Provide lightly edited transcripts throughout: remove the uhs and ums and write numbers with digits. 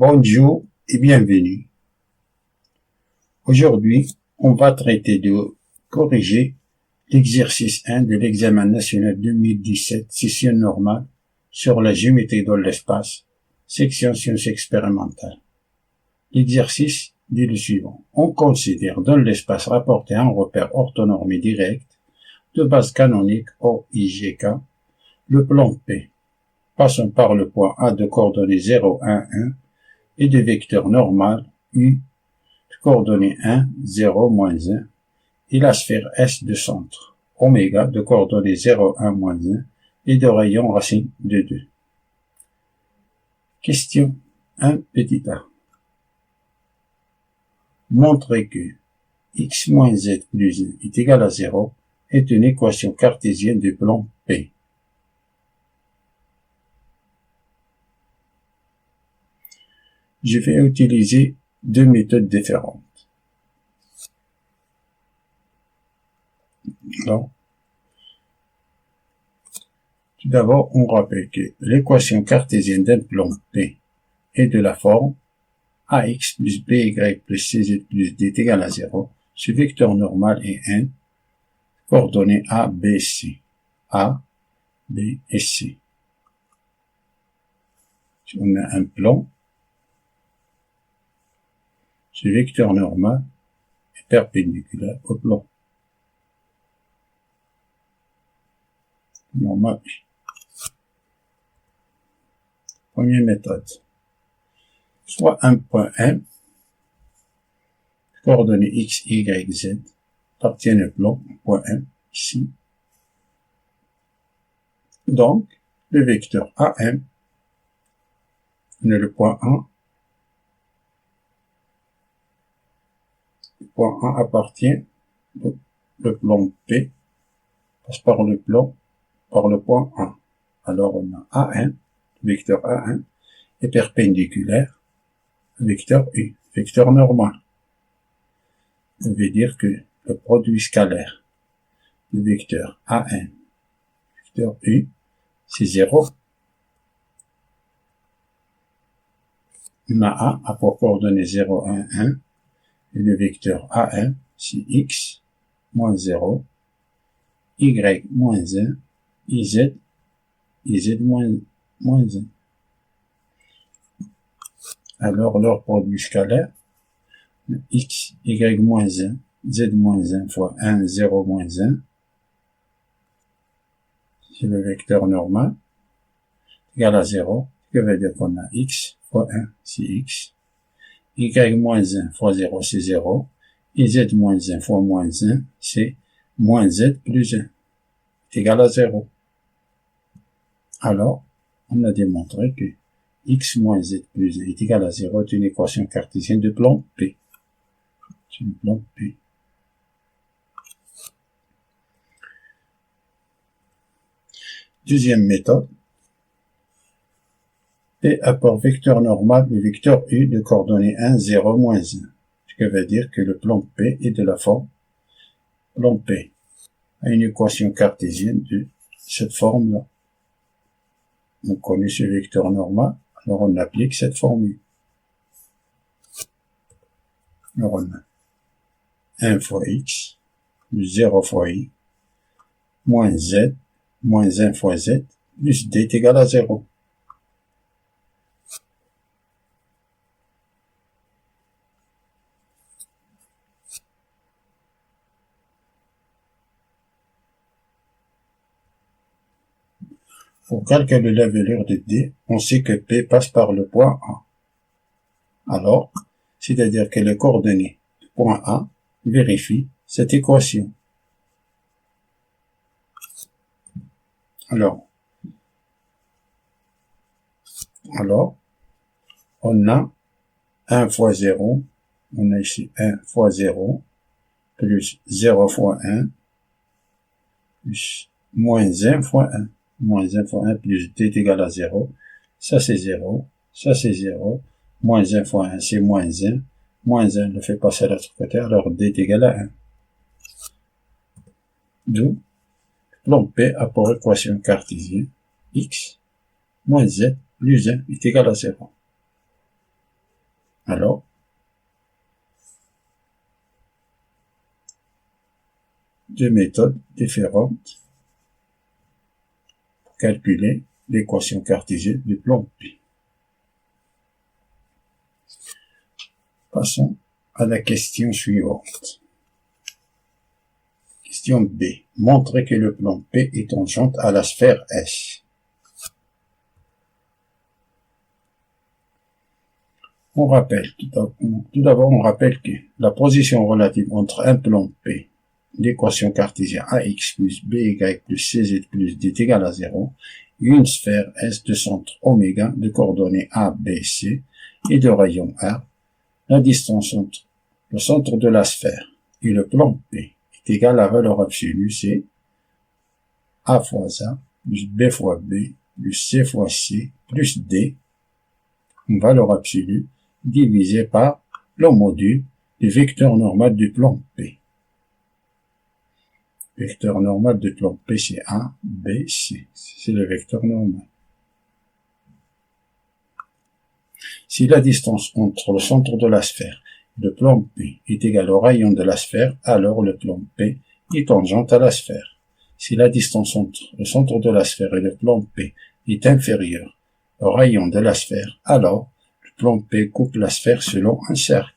Bonjour et bienvenue. Aujourd'hui, on va traiter de corriger l'exercice 1 de l'examen national 2017, session normale, sur la géométrie dans l'espace, section sciences expérimentales. L'exercice dit le suivant. On considère dans l'espace rapporté un repère orthonormé direct de base canonique OIGK, le plan P, passant par le point A de coordonnées 0, 1, 1 et de vecteur normal U de coordonnées 1, 0, moins 1 et la sphère S de centre oméga de coordonnées 0, 1, moins 1 et de rayon racine de 2. Question 1 petit a. Montrer que x moins z plus 1 est égal à 0 est une équation cartésienne du plan P. Je vais utiliser deux méthodes différentes. Alors, tout d'abord, on rappelle que l'équation cartésienne d'un plan P est de la forme ax plus by plus cz plus d est égal à 0. Ce vecteur normal est n, coordonnées A, B, C. A, B et C. Si on a un plan, ce vecteur normal est perpendiculaire au plan. Normal. Première méthode. Soit un point M, coordonnées x, y, z, appartiennent au plan, point M, ici. Donc, le vecteur AM, on a le point 1. Le point 1 appartient au plan P, passe par le plan, par le point 1. Alors, on a AM, le vecteur AM, est perpendiculaire au vecteur U, vecteur normal. Ça veut dire que le produit scalaire du vecteur AM, vecteur U, c'est 0. On a A pour coordonnées 0, 1, 1. Et le vecteur AM, c'est x moins 0, y moins 1, z moins 1. Alors, leur produit scalaire, x, y moins 1, z moins 1 fois 1, 0 moins 1, c'est le vecteur normal, égal à 0, ce qui veut dire qu'on a x fois 1, c'est x, y moins 1 fois 0, c'est 0, et z moins 1 fois moins 1, c'est moins z plus 1, est égal à 0. Alors, on a démontré que x moins z plus 1 est égal à 0 est une équation cartésienne de plan P. C'est un plan P. Deuxième méthode. P a pour vecteur normal le vecteur U de coordonnées 1, 0, moins 1. Ce qui veut dire que le plan P est de la forme plan P a une équation cartésienne de cette forme-là. On connaît ce vecteur normal, alors on applique cette formule. Alors on a 1 fois x, plus 0 fois y, moins z, moins 1 fois z, plus d est égal à 0. Pour calculer la valeur de d, on sait que P passe par le point A. Alors, c'est-à-dire que les coordonnées du point A vérifient cette équation. Alors, on a 1 fois 0, on a ici 1 fois 0, plus 0 fois 1, plus moins 1 fois 1. Moins 1 fois 1 plus d est égal à 0. Ça c'est 0, ça c'est 0. Moins 1 fois 1 c'est moins 1. Moins 1 le fait passer à l'autre côté, alors d est égal à 1. D'où plan P a pour équation cartésienne x moins z plus 1 est égal à 0. Alors, deux méthodes différentes pour calculer l'équation cartésienne du plan P. Passons à la question suivante. Question B. Montrez que le plan P est tangente à la sphère S. On rappelle, tout d'abord, on rappelle que la position relative entre un plan P, l'équation cartésienne AX plus BY plus CZ plus D est égale à 0, et une sphère S de centre oméga de coordonnées A, B, C et de rayon R, la distance entre le centre de la sphère et le plan P est égale à la valeur absolue, c'est A fois A plus B fois B plus C fois C plus D, une valeur absolue, divisé par le module du vecteur normal du plan P. Vecteur normal du plan P, c'est A, B, C. C'est le vecteur normal. Si la distance entre le centre de la sphère et le plan P est égale au rayon de la sphère, alors le plan P est tangente à la sphère. Si la distance entre le centre de la sphère et le plan P est inférieure au rayon de la sphère, alors le plan P coupe la sphère selon un cercle.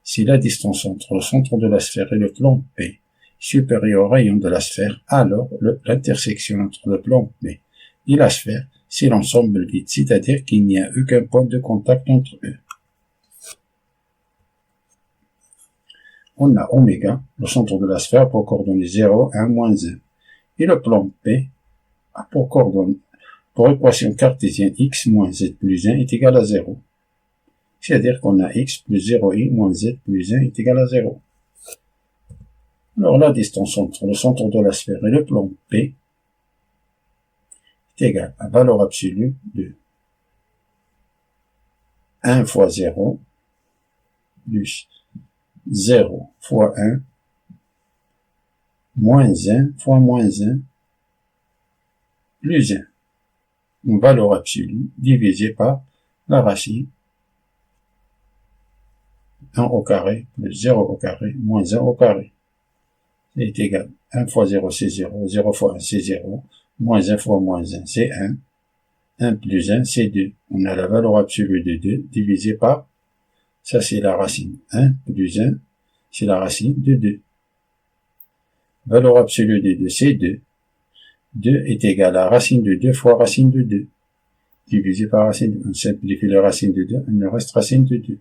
Si la distance entre le centre de la sphère et le plan P est supérieure au rayon de la sphère, alors l'intersection entre le plan P et la sphère, c'est l'ensemble vide, c'est-à-dire qu'il n'y a aucun point de contact entre eux. On a oméga, le centre de la sphère, pour coordonnées 0, 1, moins 1. Et le plan P a pour coordonnées, pour équation cartésienne x moins z plus 1 est égal à 0. C'est-à-dire qu'on a x plus 0i moins z plus 1 est égal à 0. Alors la distance entre le centre de la sphère et le plan P est égale à valeur absolue de 1 fois 0 plus 0 fois 1 moins 1 fois moins 1 plus 1. Une valeur absolue divisée par la racine 1 au carré plus 0 au carré moins 1 au carré. C'est égal. 1 fois 0 c'est 0, 0 fois 1 c'est 0, moins 1 fois moins 1 c'est 1, 1 plus 1 c'est 2. On a la valeur absolue de 2 divisé par, ça c'est la racine. 1 plus 1 c'est la racine de 2. Valeur absolue de 2 c'est 2. 2 est égal à racine de 2 fois racine de 2. Divisé par racine de 2. On simplifie la racine de 2, il nous reste racine de 2.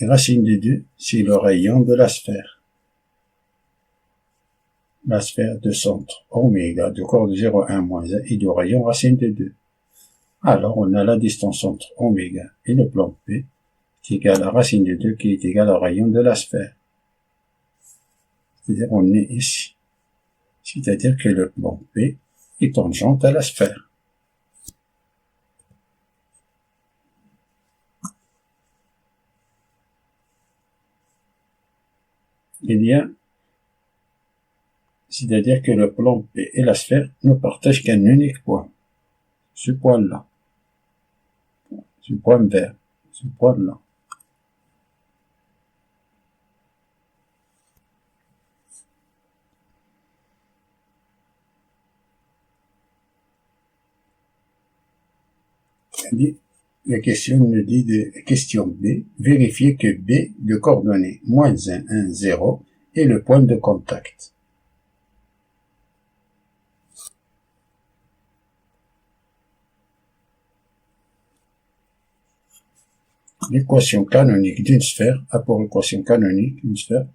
Et racine de 2, c'est le rayon de la sphère. La sphère de centre oméga de corps de 0, 1, moins 1 et de rayon racine de 2. Alors, on a la distance entre oméga et le plan P qui est égal à racine de 2 qui est égal au rayon de la sphère. C'est-à-dire, on est ici. C'est-à-dire que le plan P est tangente à la sphère. C'est-à-dire que le plan P et la sphère ne partagent qu'un unique point. Ce point-là. Ce point vert. Ce point-là. La question nous dit question B, vérifiez que B de coordonnées moins 1, 1, 0 est le point de contact. L'équation canonique d'une sphère a pour équation canonique une sphère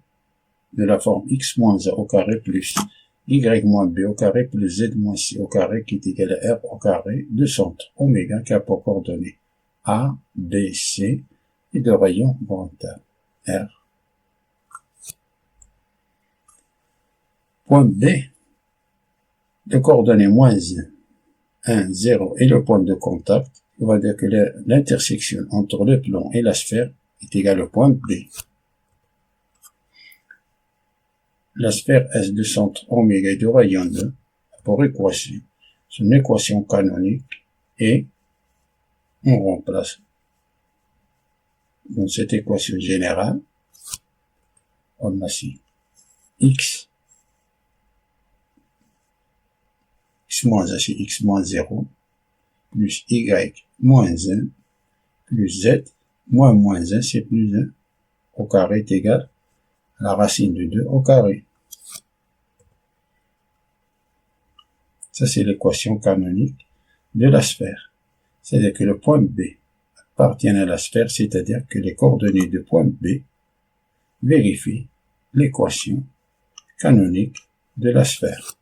de la forme x moins a au carré plus y moins b au carré plus z moins c au carré qui est égal à r au carré de centre oméga qui a pour coordonnées A, B, C et de rayon grand R. Point B de coordonnées moins 1, 0 et le point de contact, on va dire que l'intersection entre le plan et la sphère est égale au point B. La sphère S de centre oméga et de rayon 2 pour équation. C'est une équation canonique et on remplace dans cette équation générale, on a ici x moins 1 c'est x moins 0 plus y moins 1 plus z moins 1 c'est plus 1 au carré est égal à la racine de 2 au carré. Ça, c'est l'équation canonique de la sphère. C'est-à-dire que le point B appartient à la sphère, c'est-à-dire que les coordonnées de point B vérifient l'équation canonique de la sphère.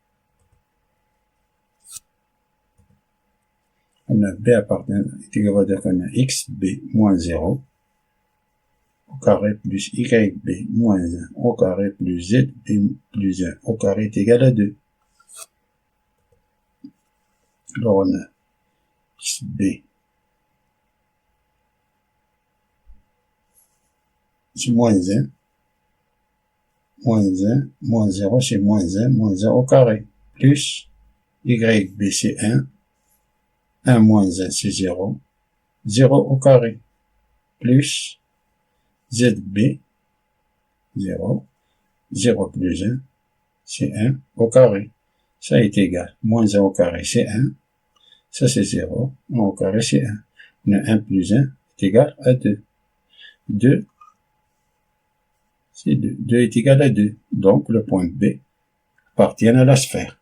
On a B appartient, on va dire qu'on a xb moins 0 au carré plus yb moins 1 au carré plus zb plus 1 au carré est égal à 2. Alors on a xb c'est moins 1, moins 1, moins 0 c'est moins 1 au carré, plus yb c'est 1 moins 1 c'est 0, 0 au carré, plus zb, 0, 0 plus 1 c'est 1 au carré. Ça est égal, moins 1 au carré c'est 1, ça c'est 0, 1 au carré c'est 1. On a 1 plus 1 est égal à 2. 2, c'est 2. 2 est égal à 2. Donc le point B appartient à la sphère.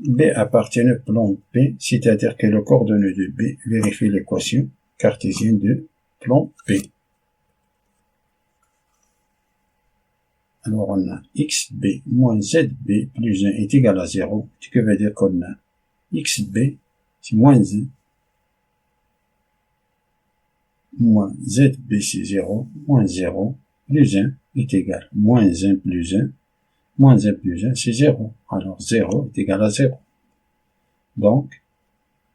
B appartient au plan P, c'est-à-dire que le coordonnée de B vérifie l'équation cartésienne de plan P. Alors on a xb moins zb plus 1 est égal à 0, ce qui veut dire qu'on a xb c'est moins 1, moins zb c'est 0, moins 0, plus 1 est égal à moins 1 plus 1, moins 1 plus 1 c'est 0, alors 0 est égal à 0. Donc,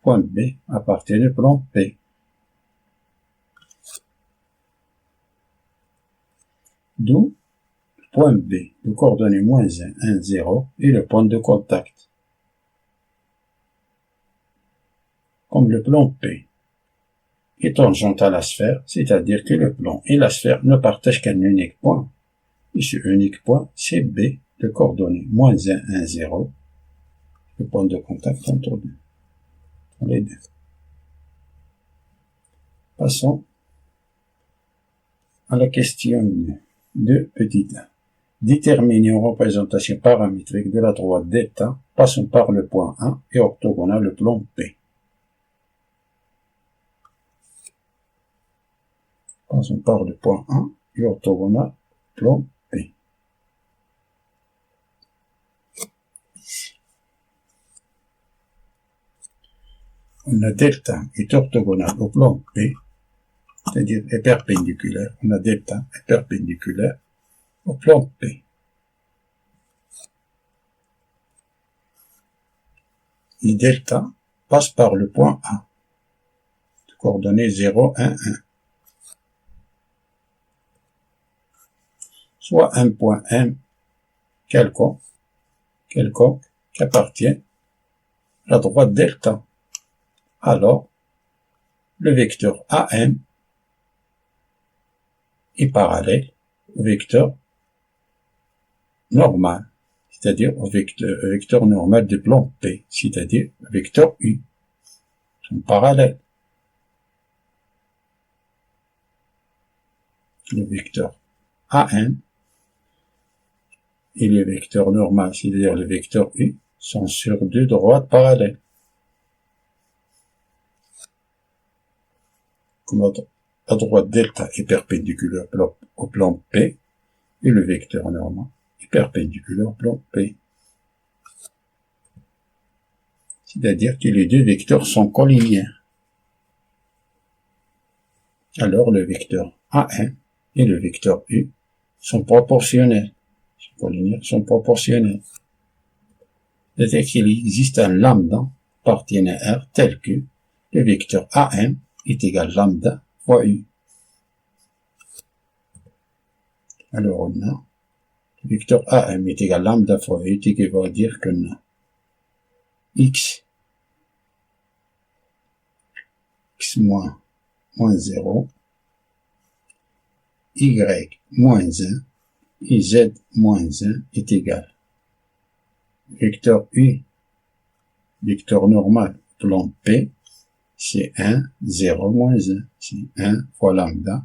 point B appartient au plan P. D'où point B, de coordonnée moins 1, 1, 0, est le point de contact. Comme le plan P est tangent à la sphère, c'est-à-dire que le plan et la sphère ne partagent qu'un unique point. Et ce unique point, c'est B, de coordonnée moins 1, 1, 0, le point de contact entre les deux. Passons à la question 2, petit a. Déterminer une représentation paramétrique de la droite delta, passons par le point A et orthogonal le plan P. Passons par le point A et orthogonal plan P. On a delta est orthogonal au plan P, c'est-à-dire est perpendiculaire. On a delta est perpendiculaire au plan P. Et delta passe par le point A, de coordonnées 0, 1, 1. Soit un point M quelconque qui appartient à la droite delta. Alors, le vecteur AM est parallèle au vecteur normal, c'est-à-dire au vecteur normal du plan P, c'est-à-dire le vecteur U. Ils sont parallèles. Le vecteur AM et le vecteur normal, c'est-à-dire le vecteur U, sont sur deux droites parallèles. Comme la droite delta est perpendiculaire au plan P, et le vecteur normal est perpendiculaire au plan P. C'est-à-dire que les deux vecteurs sont collinéaires. Alors le vecteur AM et le vecteur U sont proportionnels. Les collinéaires sont proportionnels. C'est-à-dire qu'il existe un lambda appartenant à R tel que le vecteur AM est égal à lambda fois U. Alors on a le vecteur AM est égal à lambda fois U, ce qui va dire qu'on a x moins 0, y moins 1 et z moins 1 est égal. Vecteur U, vecteur normal, plan P, c'est 1, 0, moins 1. C'est 1 fois lambda,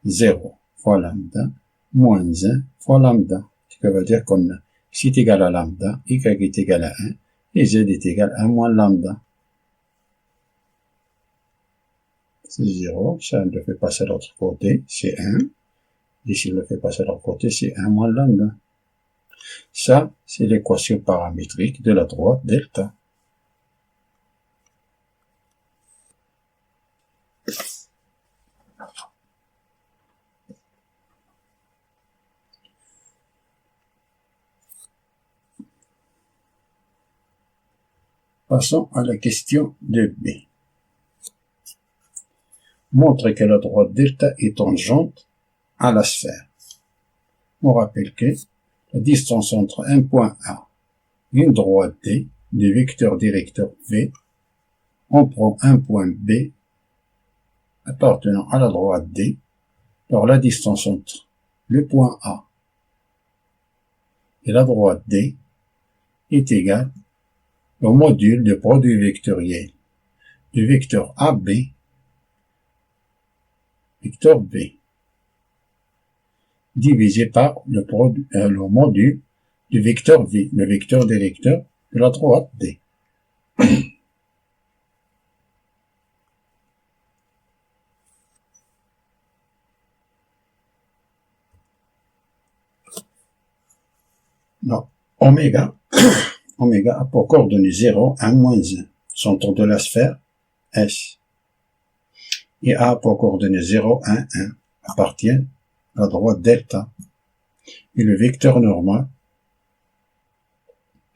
0 fois lambda, moins 1 fois lambda. Ce qui veut dire qu'on a x est égal à lambda, y est égal à 1, et z est égal à 1 moins lambda. C'est 0, ça le fait passer à l'autre côté, c'est 1. Ici, je le fais passer de l'autre côté, c'est 1 moins lambda. Ça, c'est l'équation paramétrique de la droite delta. Passons à la question 2b. Montre que la droite delta est tangente à la sphère. On rappelle que la distance entre un point A et une droite D du vecteur directeur V, on prend un point B appartenant à la droite D. Alors la distance entre le point A et la droite D est égale au module de produit vectoriel du vecteur AB, vecteur B, divisé par le module du vecteur V, le vecteur directeur de la droite D. Non, oméga a pour coordonnées 0, 1, moins 1, centre de la sphère S. Et A pour coordonnées 0, 1, 1 appartiennent à la droite delta. Et le vecteur normal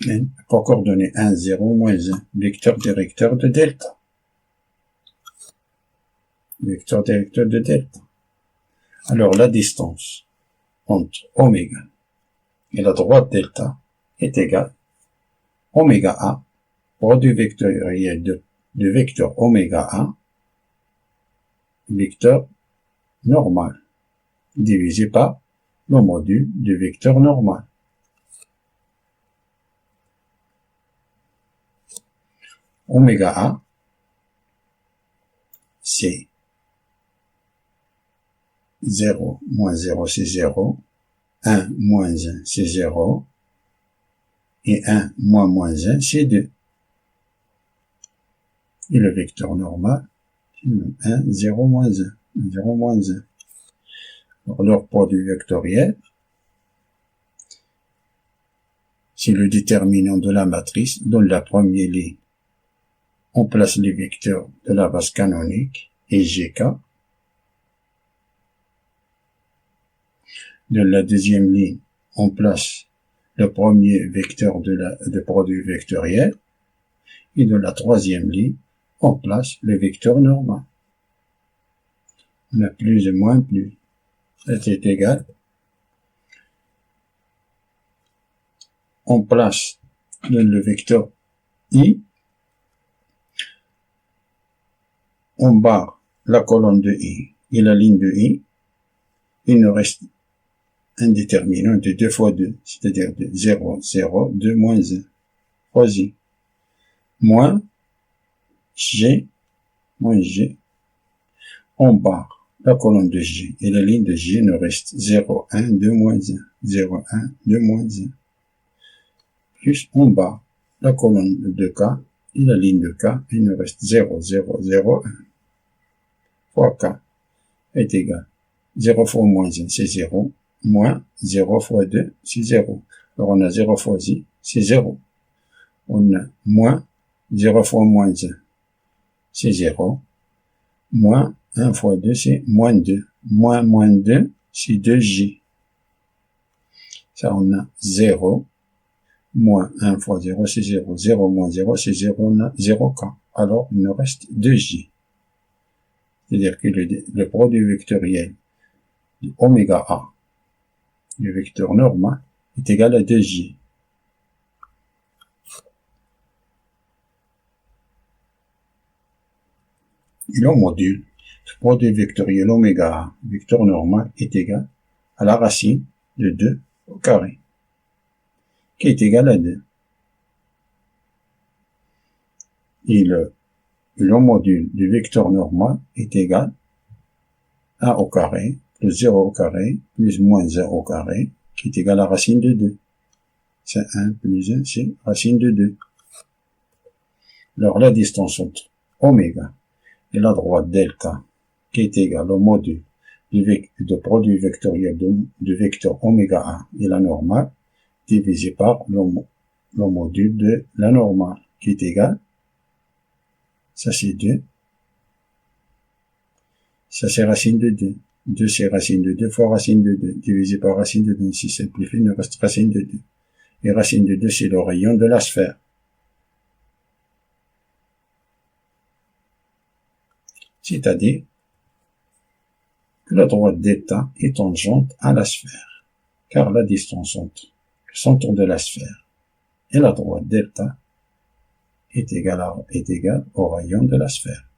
N pour coordonnées 1, 0, moins 1, vecteur directeur de delta. Vecteur directeur de delta. Alors la distance entre oméga et la droite delta est égale oméga A, produit vectoriel de vecteur oméga A, vecteur normal, divisé par le module du vecteur normal. Oméga A, c'est 0 moins 0, c'est 0, 1 moins 1, c'est 0, et 1 moins 1, c'est 2. Et le vecteur normal, c'est 1, 0, moins 1, 0, moins 1. Alors, leur produit vectoriel, c'est le déterminant de la matrice. Dans la première ligne, on place les vecteurs de la base canonique et GK. Dans la deuxième ligne, on place le premier vecteur de produit vectoriel. Et dans la troisième ligne, on place le vecteur normal. On a plus et moins plus. C'est égal. On place le vecteur I. On barre la colonne de I et la ligne de I. Il nous reste un déterminant de 2 fois 2, c'est-à-dire de 0, 0, 2, moins 1, fois I. Moins G, moins G. On barre la colonne de G et la ligne de G nous reste 0, 1, 2, moins 1, 0, 1, 2, moins 1. Plus on barre la colonne de K et la ligne de K, il nous reste 0, 0, 0, 1. Fois K est égal 0 fois moins 1, c'est 0, moins 0 fois 2, c'est 0. Alors on a 0 fois I, c'est 0. On a moins 0 fois moins 1, c'est 0. Moins 1 fois 2, c'est moins 2. Moins 2, c'est 2J. Ça, on a 0. Moins 1 fois 0, c'est 0. 0 moins 0, c'est 0, on a 0K. alors il nous reste 2j. C'est-à-dire que le produit vectoriel de oméga A du vecteur normal est égal à 2j. Et le module du produit vectoriel oméga A du vecteur normal est égal à la racine de 2 au carré, qui est égal à 2. Et le module du vecteur normal est égal à 1 au carré plus 0 au carré plus moins 1 au carré, qui est égal à racine de 2. C'est 1 plus 1, c'est racine de 2. Alors la distance entre oméga et la droite delta, qui est égale au module du produit vectoriel du vecteur oméga A et la normale, divisé par le module de la normale, qui est égal, ça c'est 2, ça c'est racine de 2, 2 c'est racine de 2 fois racine de 2, divisé par racine de 2, si simplifie, il nous reste racine de 2. Et racine de 2 c'est le rayon de la sphère. C'est-à-dire que la droite delta est tangente à la sphère, car la distance entre le centre de la sphère et la droite delta est égale au rayon de la sphère.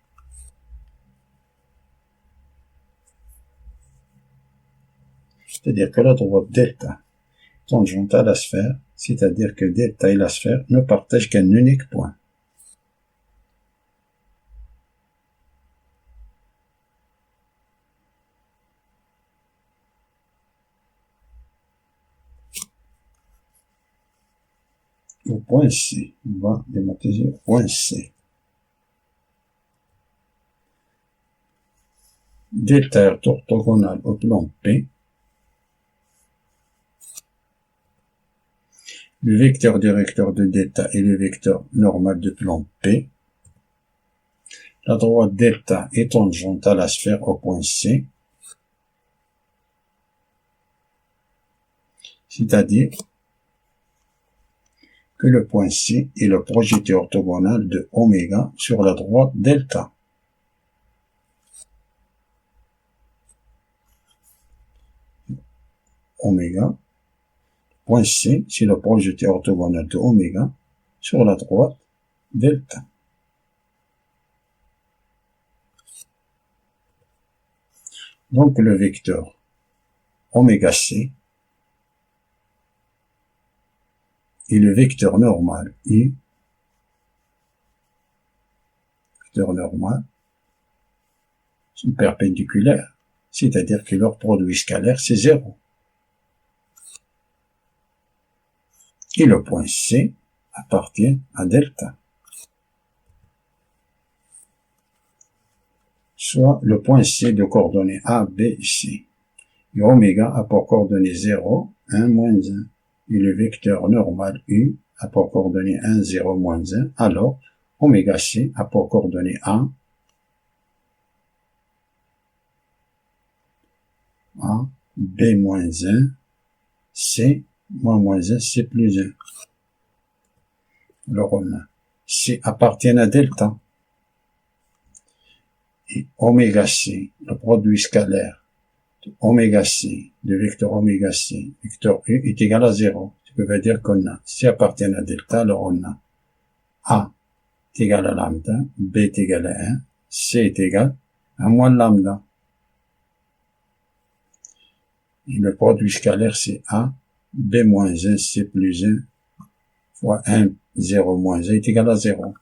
C'est-à-dire que la droite delta est tangente à la sphère, c'est-à-dire que delta et la sphère ne partagent qu'un unique point. Au point C, on va dématérialiser au point C. Delta est orthogonal au plan P. Le vecteur directeur de delta est le vecteur normal de plan P. La droite delta est tangente à la sphère au point C. C'est-à-dire que le point C est le projeté orthogonal de oméga sur la droite delta. Oméga, point C, c'est le projeté orthogonal de oméga sur la droite delta. Donc le vecteur oméga C et le vecteur normal I, vecteur normal, sont perpendiculaires, c'est-à-dire que leur produit scalaire c'est 0. Et le point C appartient à delta. Soit le point C de coordonnées A, B, C. Et oméga a pour coordonnées 0, 1, moins 1. Et le vecteur normal U a pour coordonnées 1, 0, moins 1. Alors, oméga C a pour coordonnées A, B moins 1, C, moins 1, C plus 1. Alors, on a C appartient à delta. Et oméga C, le produit scalaire de oméga C, de vecteur oméga C, vecteur U est égal à 0. Ce qui veut dire qu'on a C appartient à delta, alors on a A est égal à lambda, B est égal à 1, C est égal à moins lambda. Et le produit scalaire c'est A, B moins 1, C plus 1, fois 1, 0 moins 1 est égal à 0.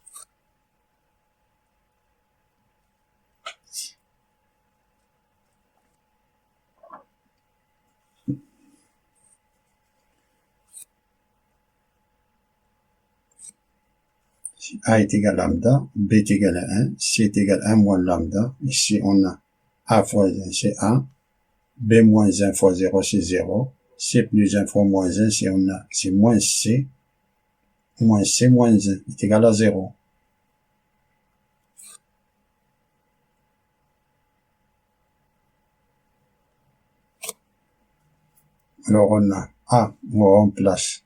Si A est égal à lambda, B est égal à 1, C est égal à 1 moins lambda. Ici on a A fois 1 c'est A, B moins 1 fois 0 c'est 0, C plus 1 fois moins 1 c'est moins C moins 1 est égal à 0. Alors on a A, on remplace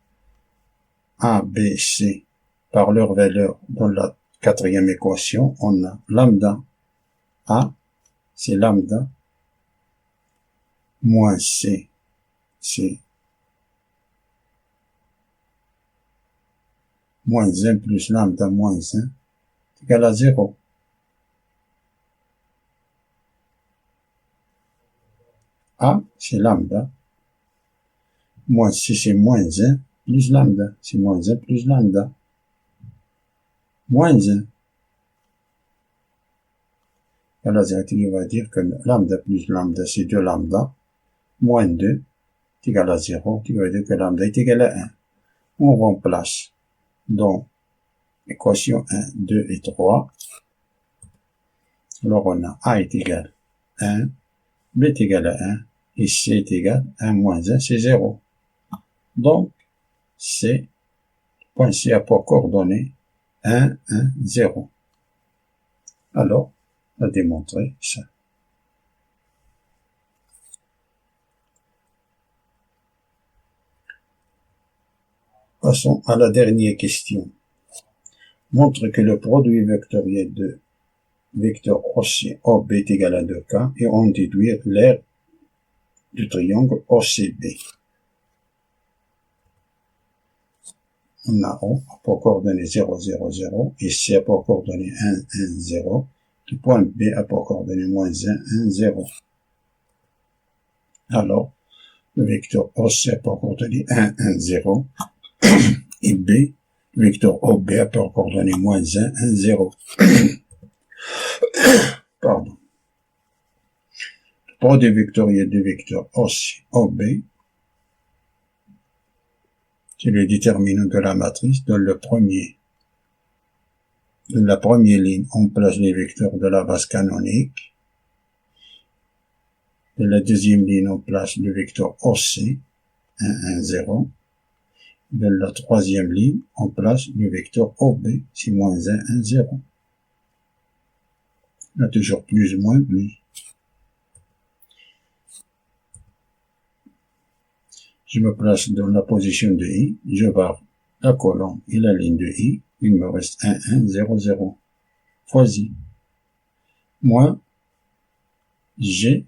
A, B, C par leur valeur dans la quatrième équation, on a lambda A, c'est lambda, moins C, c'est moins 1 plus lambda moins 1 égale à 0. A, c'est lambda, moins C, c'est moins 1 plus lambda, c'est moins 1 plus lambda, moins 1. Alors, on va dire que lambda plus lambda, c'est 2 lambda, moins 2, est égal à 0, qui veut dire que lambda est égal à 1. On remplace dans l'équation 1, 2 et 3. Alors, on a A est égal à 1, B est égal à 1, et C est égal à 1 moins 1, c'est 0. Donc, C, point C a pour coordonnées 1, 1, 0. Alors, on a démontré ça. Passons à la dernière question. Montre que le produit vectoriel de vecteur OC OB est égal à 2K et on déduit l'aire du triangle OCB. On a O pour coordonnées 0, 0, 0 et C a pour coordonnées 1, 1, 0. Le point B a pour coordonnées moins 1, 1, 0. Alors, le vecteur OC a pour coordonnées 1, 1, 0 et B, le vecteur OB a pour coordonnées moins 1, 1, 0. Pardon. Le produit vectoriel du vecteur OC OB, c'est le déterminant de la matrice. Dans la première ligne, on place les vecteurs de la base canonique. Dans la deuxième ligne, on place le vecteur OC, 1, 1, 0. Dans la troisième ligne, on place le vecteur OB, c'est moins 1, 1, 0. On a toujours plus, moins, plus. Je me place dans la position de I, je barre la colonne et la ligne de I, il me reste 1, 1, 0, 0, fois I, moins G,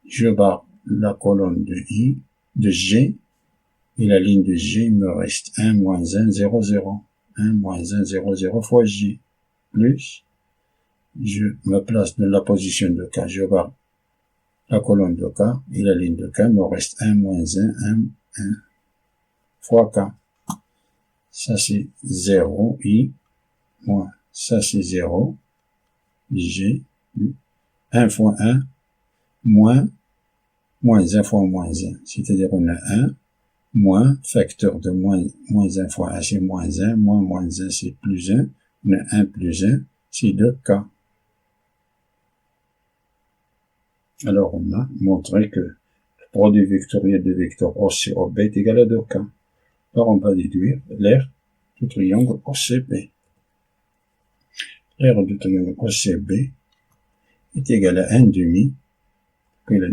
je barre la colonne de I, de G, et la ligne de G, il me reste 1, moins 1, 0, 0, 1, moins 1, 0, 0, fois J, plus, je me place dans la position de K, je barre la colonne de K, et la ligne de K, il me reste 1, moins 1, 1, fois K. Ça c'est 0, I, moins, ça c'est 0, G, 1 fois 1, moins 1 fois moins 1, c'est-à-dire on a 1, moins, facteur de moins 1 fois 1, c'est moins 1, moins 1, c'est plus 1, on a 1 plus 1, c'est 2K. Alors on a montré que le produit vectoriel de vecteur OC-OB est égal à 2K. Alors on va déduire l'aire du triangle OCB. L'aire du triangle OCB est égal à 1 demi, puis la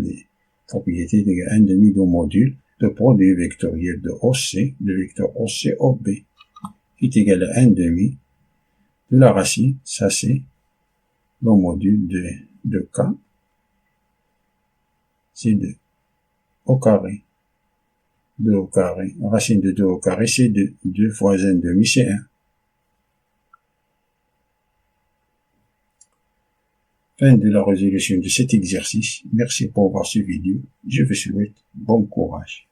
propriété est égale à 1 demi du module de produit vectoriel de OC, de vecteur OC-OB, est égal à 1 demi de la racine, ça c'est le module de K, c'est 2 au carré. 2 au carré, racine de 2 au carré, c'est 2. 2 fois 1 demi, c'est 1. Fin de la résolution de cet exercice. Merci pour avoir suivi vidéo. Je vous souhaite bon courage.